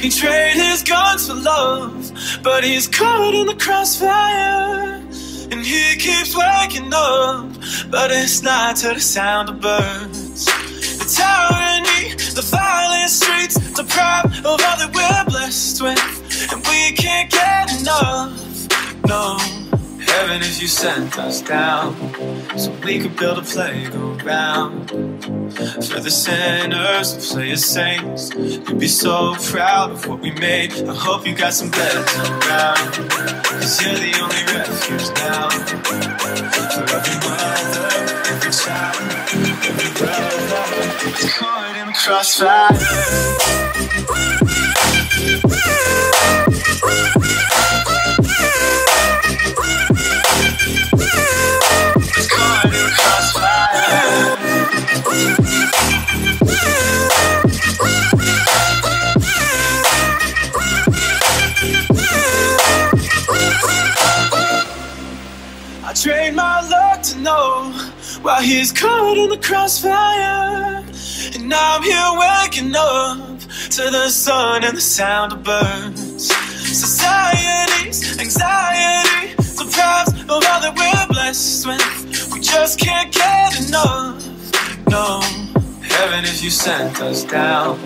He traded his guns for love, but he's caught in the crossfire. And he keeps waking up, but it's not to the sound of birds. The tyranny, the violent streets, deprived of all that we're blessed with, and we can't get enough, no. Heaven if you sent us down, so we could build a playground for the sinners who play as saints. You'd be so proud of what we made. I hope you got some beds around, cause you're the only refuge now. For every mother, every child, every brother is caught in the crossfire. I trained my luck to know while he's caught in the crossfire. And now I'm here waking up to the sun and the sound of birds. Society's anxiety deprives of all that we're blessed with. We just can't get enough, no. Heaven if you sent us down,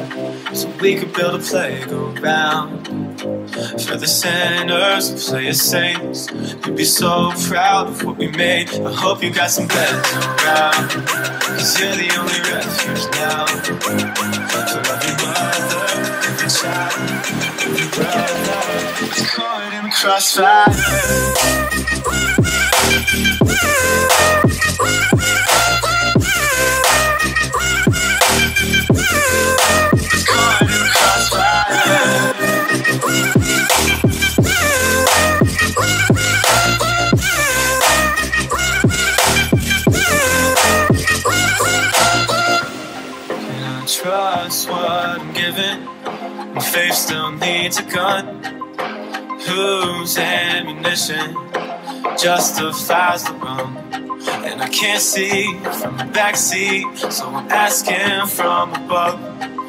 so we could build a playground for the sinners who play as saints. You'd be so proud of what we made. I hope you got some beds around, cause you're the only refuge now. For every mother, every child, every brother is caught in the crossfire. Trust what I'm given. My faith still needs a gun. Whose ammunition justifies the run? And I can't see from the backseat, so I'm asking from above.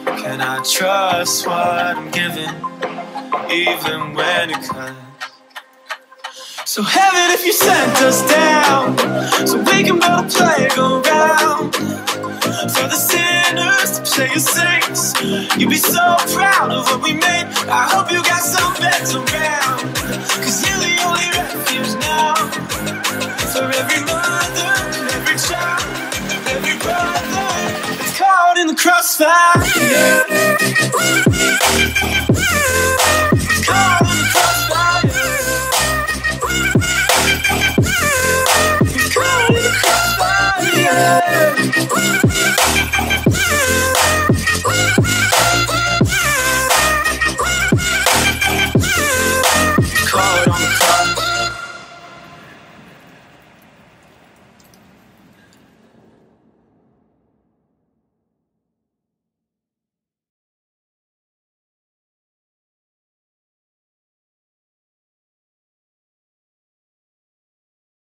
Can I trust what I'm given, even when it cuts? So heaven if you sent us down, so we can build a playground for the sinners to play as saints. You'd be so proud of what we made. I hope you got some beds around, cause you're the only refuge now. For every mother, every child, every brother is caught in the crossfire. It's caught in the crossfire. It's caught in the crossfire.